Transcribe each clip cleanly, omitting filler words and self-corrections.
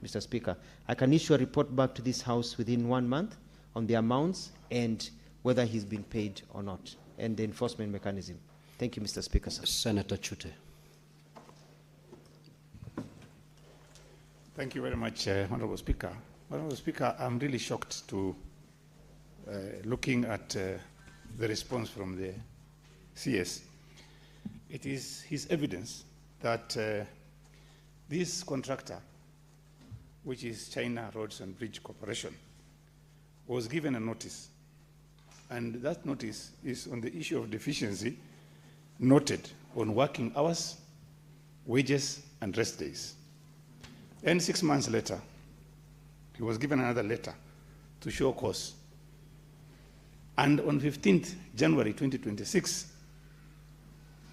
Mr. Speaker. I can issue a report back to this House within 1 month on the amounts and whether he's been paid or not, and the enforcement mechanism. Thank you, Mr. Speaker. Sir. Senator Chute. Thank you very much, Honorable Speaker. Honorable Speaker, I'm really shocked to looking at the response from the CS. It is his evidence that this contractor, which is China Roads and Bridge Corporation, was given a notice. And that notice is on the issue of deficiency, noted on working hours, wages, and rest days. And 6 months later, he was given another letter to show cause. And on 15th January 2026,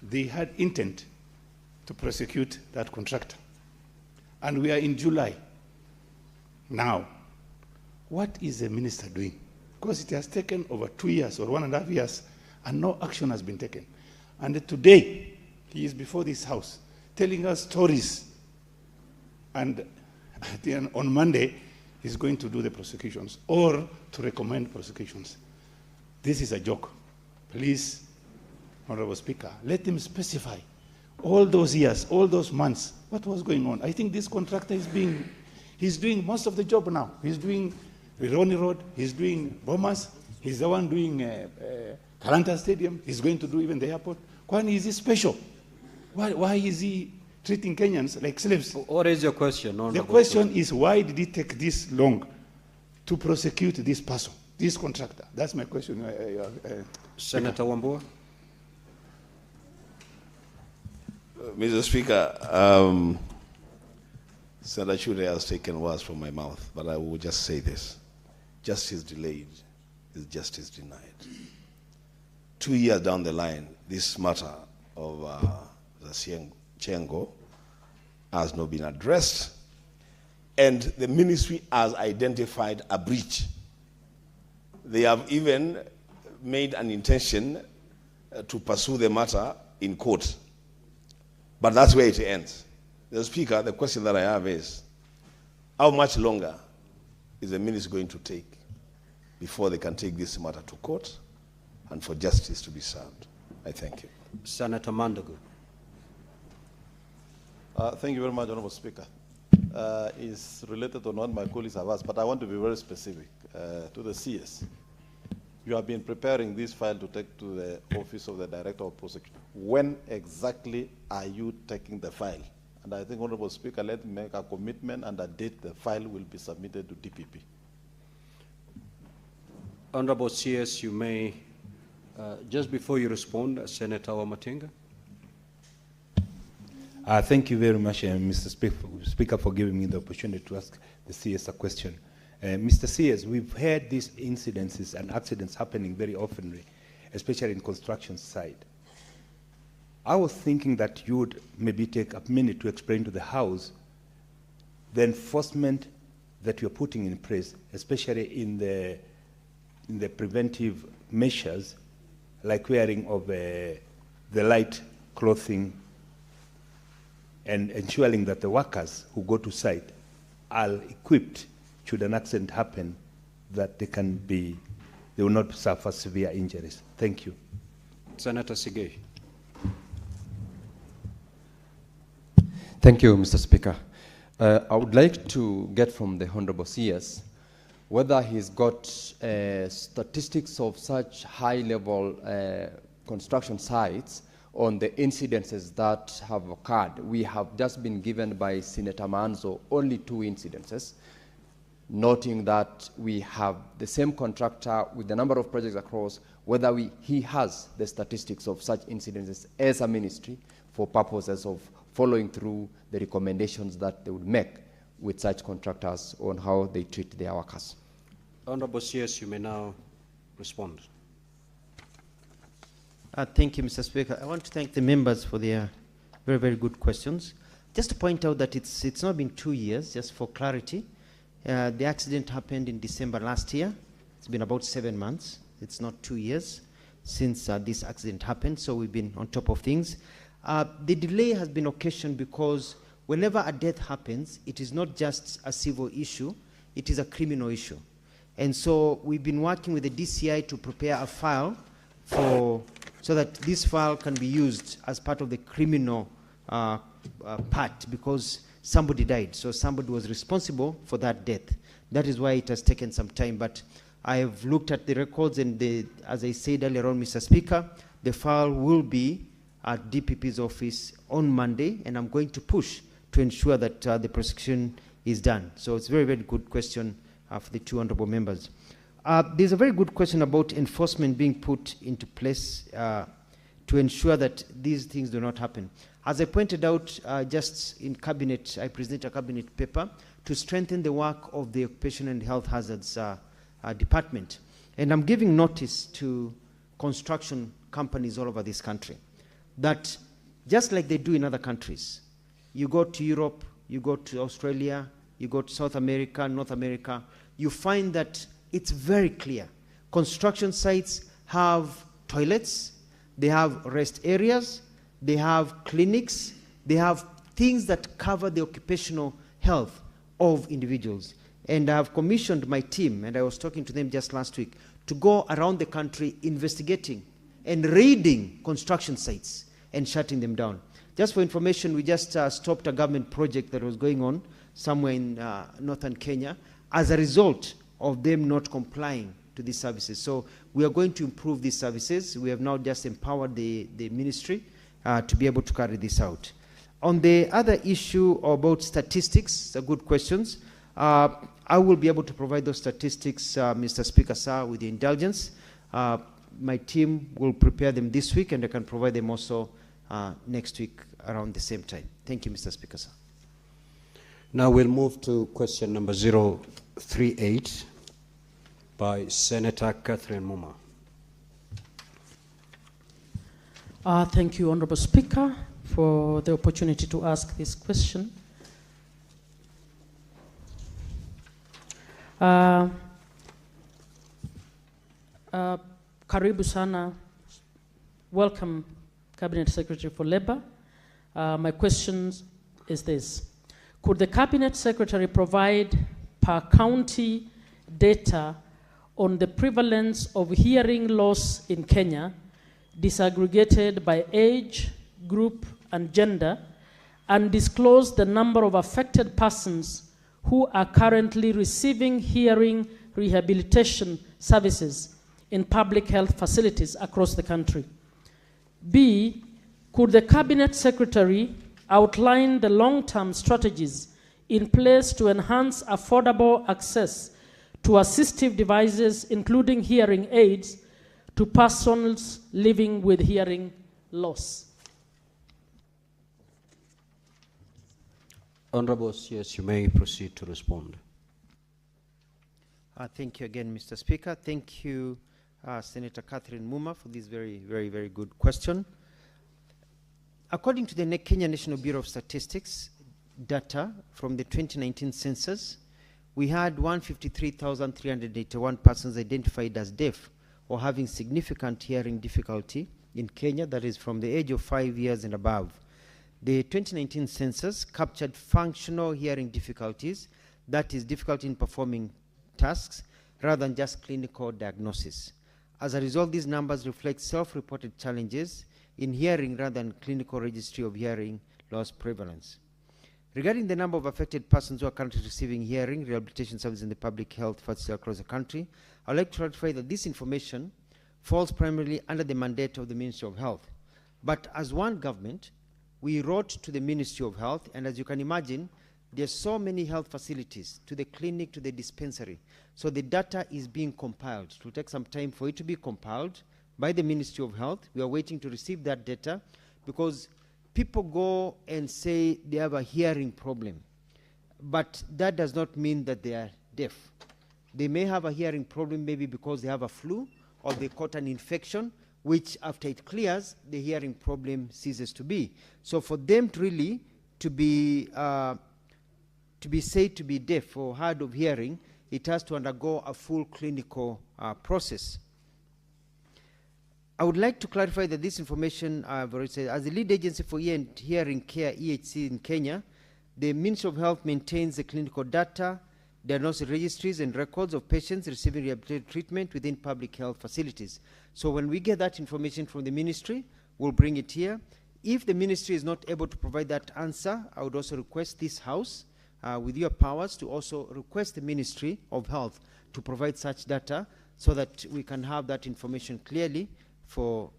they had intent to prosecute that contractor. And we are in July now. What is the minister doing? Because it has taken over 2 years or 1.5 years and no action has been taken. And today, he is before this House telling us stories. And then on Monday, he's going to do the prosecutions or to recommend prosecutions. This is a joke. Please, Honorable Speaker, let him specify all those years, all those months, what was going on. I think this contractor he's doing most of the job now. He's doing Rironi Road, he's doing Bomas, he's the one doing Talanta Stadium, he's going to do even the airport. Kwani is he special? Why is he treating Kenyans like slaves? What is your question? The question is, why did it take this long to prosecute this person, this contractor? That's my question. Senator Wambua. Mr. Speaker, Senator Chute has taken words from my mouth, but I will just say this. Justice delayed is justice denied. 2 years down the line, this matter of the Chengo has not been addressed, and the ministry has identified a breach. They have even made an intention to pursue the matter in court. But that's where it ends. The Speaker, the question that I have is, how much longer is the ministry going to take before they can take this matter to court and for justice to be served? I thank you. Senator Mandagu. Thank you very much, Honorable Speaker. It's related to what my colleagues have asked, but I want to be very specific to the CS. You have been preparing this file to take to the Office of the Director of Prosecuting. When exactly are you taking the file? And I think, Honorable Speaker, let me make a commitment and a date the file will be submitted to DPP. Honorable CS, you may, just before you respond, Senator Wamatinga. Thank you very much, Mr. Speaker, for giving me the opportunity to ask the CS a question. Mr. CS, we've heard these incidences and accidents happening very often, especially in construction site. I was thinking that you would maybe take a minute to explain to the House the enforcement that you're putting in place, especially in the preventive measures, like wearing of the light clothing and ensuring that the workers who go to site are equipped should an accident happen, that they will not suffer severe injuries. Thank you. Senator Sigei. Thank you, Mr. Speaker. I would like to get from the Honorable CS whether he's got statistics of such high-level construction sites on the incidences that have occurred. We have just been given by Senator Manzo only 2 incidences, noting that we have the same contractor with the number of projects across, whether he has the statistics of such incidences as a ministry for purposes of following through the recommendations that they would make with such contractors on how they treat their workers. Honorable CS, you may now respond. Thank you, Mr. Speaker. I want to thank the members for their very, very good questions. Just to point out that it's not been 2 years, just for clarity. The accident happened in December last year. It's been about 7 months. It's not 2 years since this accident happened, so we've been on top of things. The delay has been occasioned because whenever a death happens, it is not just a civil issue, it is a criminal issue. And so we've been working with the DCI to prepare a file so that this file can be used as part of the criminal part, because somebody died. So somebody was responsible for that death. That is why it has taken some time. But I have looked at the records, and as I said earlier on, Mr. Speaker, the file will be at DPP's office on Monday, and I'm going to push to ensure that the prosecution is done. So it's a very, very good question for the two honorable members. There's a very good question about enforcement being put into place to ensure that these things do not happen. As I pointed out just in cabinet, I presented a cabinet paper to strengthen the work of the Occupational and Health Hazards Department. And I'm giving notice to construction companies all over this country that just like they do in other countries, you go to Europe, you go to Australia, you go to South America, North America, you find that it's very clear. Construction sites have toilets, they have rest areas, they have clinics, they have things that cover the occupational health of individuals. And I have commissioned my team, and I was talking to them just last week, to go around the country investigating and raiding construction sites and shutting them down. Just for information, we just stopped a government project that was going on somewhere in northern Kenya as a result of them not complying to these services. So we are going to improve these services. We have now just empowered the ministry to be able to carry this out. On the other issue about statistics, good questions. I will be able to provide those statistics, Mr. Speaker, sir, with your indulgence. My team will prepare them this week, and I can provide them also next week around the same time. Thank you, Mr. Speaker, sir. Now we'll move to question number 038 by Senator Catherine Muma. Thank you, Honorable Speaker, for the opportunity to ask this question. Karibu sana. Welcome, Cabinet Secretary for Labor. My question is this. Could the Cabinet Secretary provide per county data on the prevalence of hearing loss in Kenya, disaggregated by age, group, and gender, and disclose the number of affected persons who are currently receiving hearing rehabilitation services in public health facilities across the country? B, could the Cabinet Secretary outline the long-term strategies in place to enhance affordable access to assistive devices, including hearing aids, to persons living with hearing loss? Honorable CS, you may proceed to respond. Thank you again, Mr. Speaker. Thank you, Senator Catherine Muma, for this very, very, very good question. According to the Kenya National Bureau of Statistics data from the 2019 census, we had 153,381 persons identified as deaf or having significant hearing difficulty in Kenya, that is from the age of 5 years and above. The 2019 census captured functional hearing difficulties, that is difficulty in performing tasks, rather than just clinical diagnosis. As a result, these numbers reflect self-reported challenges in hearing rather than clinical registry of hearing loss prevalence. Regarding the number of affected persons who are currently receiving hearing rehabilitation services in the public health facilities across the country, I'd like to clarify that this information falls primarily under the mandate of the Ministry of Health. But as one government, we wrote to the Ministry of Health, and as you can imagine, there's so many health facilities, to the clinic, to the dispensary. So the data is being compiled. It will take some time for it to be compiled by the Ministry of Health. We are waiting to receive that data because people go and say they have a hearing problem, but that does not mean that they are deaf. They may have a hearing problem maybe because they have a flu or they caught an infection, which after it clears, the hearing problem ceases to be. So for them to really to be said to be deaf or hard of hearing, it has to undergo a full clinical process. I would like to clarify that this information, I've already said, as the lead agency for ear and hearing care, EHC in Kenya, The Ministry of Health maintains the clinical data, diagnostic registries, and records of patients receiving rehabilitative treatment within public health facilities. So when we get that information from the ministry, we'll bring it here. If the ministry is not able to provide that answer, I would also request this House, with your powers, to also request the Ministry of Health to provide such data so that we can have that information clearly for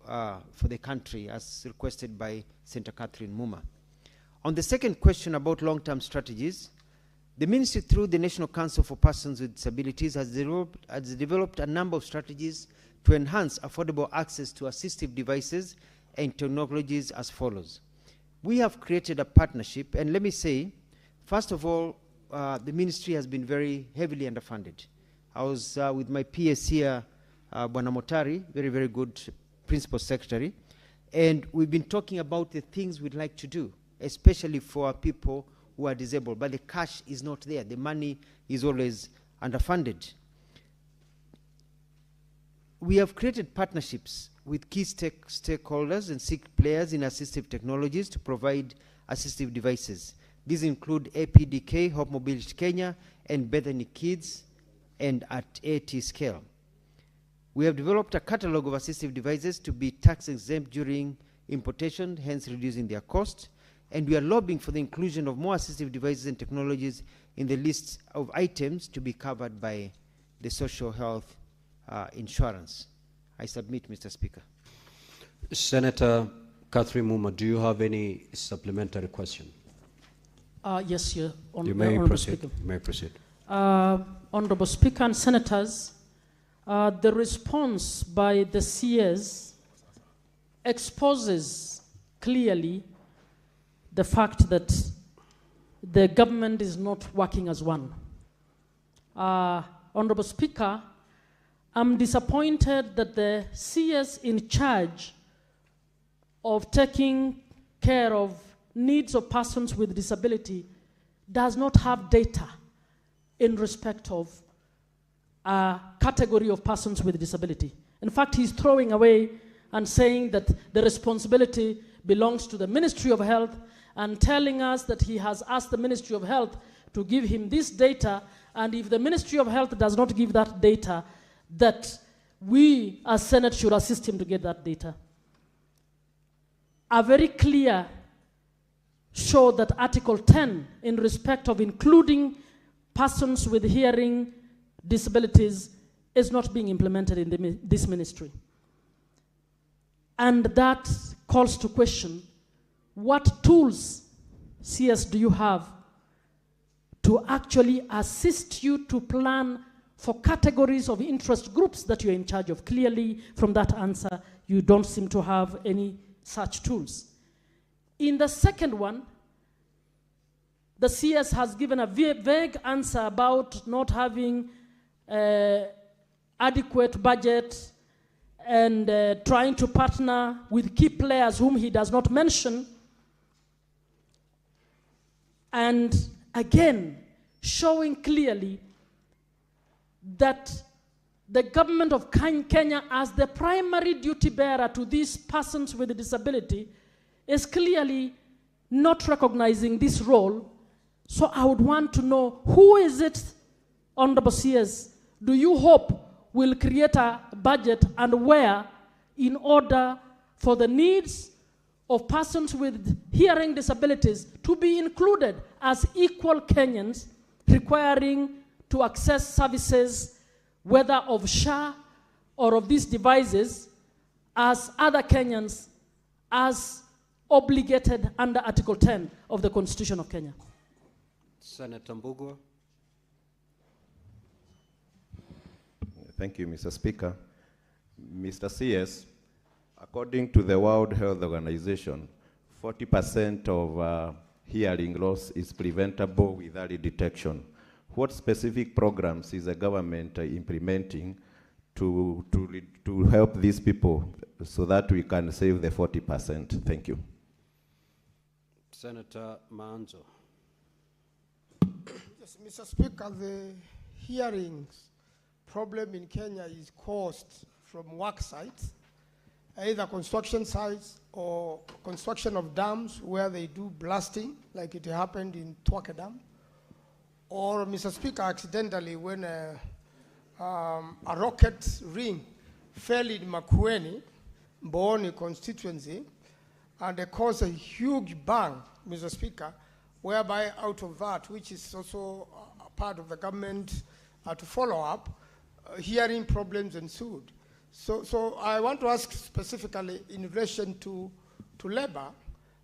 the country, as requested by Senator Catherine Muma. On the second question about long-term strategies, the Ministry, through the National Council for Persons with Disabilities, has developed a number of strategies to enhance affordable access to assistive devices and technologies as follows. We have created a partnership, and let me say, first of all, the ministry has been very heavily underfunded. I was with my PS here, Bwana Motari, very, very good Principal Secretary, and we've been talking about the things we'd like to do, especially for our people who are disabled, but the cash is not there. The money is always underfunded. We have created partnerships with key stakeholders and players in assistive technologies to provide assistive devices. These include APDK, Hope Mobility Kenya, and Bethany Kids, and at AT scale. We have developed a catalog of assistive devices to be tax exempt during importation, hence reducing their cost. And we are lobbying for the inclusion of more assistive devices and technologies in the list of items to be covered by the social health insurance. I submit, Mr. Speaker. Senator Catherine Muma, do you have any supplementary question? Yes, Your Honor. You may proceed. Speaker. You may proceed. Honorable Speaker and Senators, the response by the CS exposes clearly the fact that the government is not working as one. Honorable Speaker, I'm disappointed that the CS in charge of taking care of needs of persons with disability does not have data in respect of a category of persons with disability. In fact, he's throwing away and saying that the responsibility belongs to the Ministry of Health, and telling us that he has asked the Ministry of Health to give him this data, and if the Ministry of Health does not give that data, that we as Senate should assist him to get that data. A very clear show that Article 10, in respect of including persons with hearing disabilities, is not being implemented in this ministry. And that calls to question, what tools, CS, do you have to actually assist you to plan for categories of interest groups that you're in charge of? Clearly, from that answer, you don't seem to have any such tools. In the second one, the CS has given a vague answer about not having adequate budget and trying to partner with key players whom he does not mention. And again, showing clearly that the government of Kenya, as the primary duty bearer to these persons with a disability, is clearly not recognizing this role. So I would want to know, who is it, Honorable CS, do you hope will create a budget, and where, in order for the needs of persons with hearing disabilities to be included as equal Kenyans, requiring to access services, whether of SHA or of these devices, as other Kenyans, as obligated under Article 10 of the Constitution of Kenya? Senator Mbugua. Thank you, Mr. Speaker. Mr. CS, according to the World Health Organization, 40% of hearing loss is preventable with early detection. What specific programs is the government implementing to help these people so that we can save the 40%? Thank you. Senator Manzo. Yes, Mr. Speaker, the hearings problem in Kenya is caused from work sites, either construction sites or construction of dams where they do blasting, like it happened in Twake Dam, or, Mr. Speaker, accidentally when a rocket ring fell in Makwiny, Mboni constituency, and they caused a huge bang, Mr. Speaker, whereby out of that, which is also a part of the government to follow up, hearing problems ensued. So I want to ask specifically in relation to labor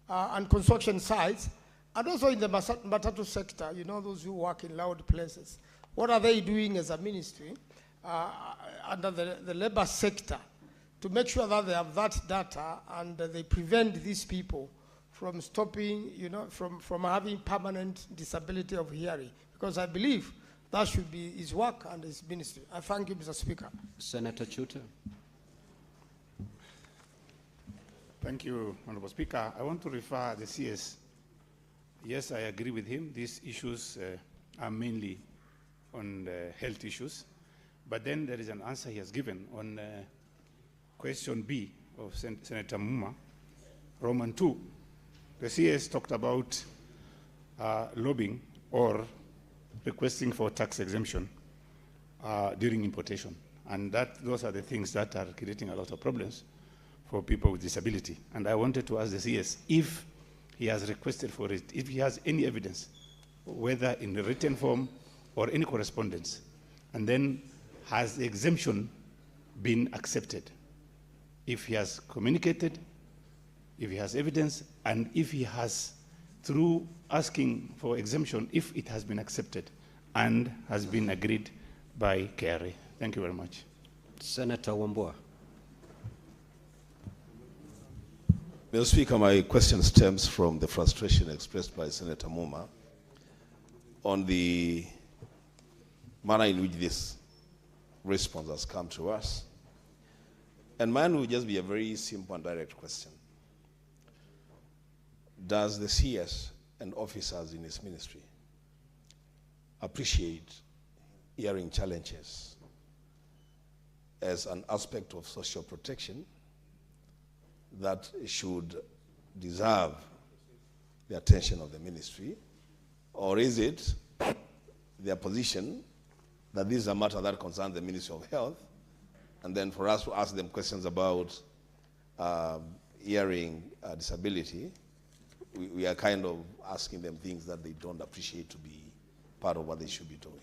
and construction sites, and also in the matatu sector, you know, those who work in loud places. What are they doing as a ministry under the labor sector to make sure that they have that data and they prevent these people from stopping, you know, from having permanent disability of hearing? Because I believe that should be his work and his ministry. I thank you, Mr. Speaker. Senator Chuter. Thank you, Honorable Speaker. I want to refer the CS. Yes, I agree with him. These issues are mainly on health issues. But then there is an answer he has given on question B of Senator Muma, Roman 2. The CS talked about lobbying or requesting for tax exemption during importation. And those are the things that are creating a lot of problems for people with disability. And I wanted to ask the CS if he has requested for it, if he has any evidence, whether in the written form or any correspondence, and then has the exemption been accepted? If he has communicated, if he has evidence, and if he has, through asking for exemption, if it has been accepted and has been agreed by KRA. Thank you very much. Senator Wambua. Mr. Speaker, my question stems from the frustration expressed by Senator Muma on the manner in which this response has come to us. And mine will just be a very simple and direct question. Does the CS and officers in his ministry appreciate hearing challenges as an aspect of social protection that should deserve the attention of the ministry? Or is it their position that this is a matter that concerns the Ministry of Health, and then for us to ask them questions about hearing disability, we are kind of asking them things that they don't appreciate to be part of what they should be doing?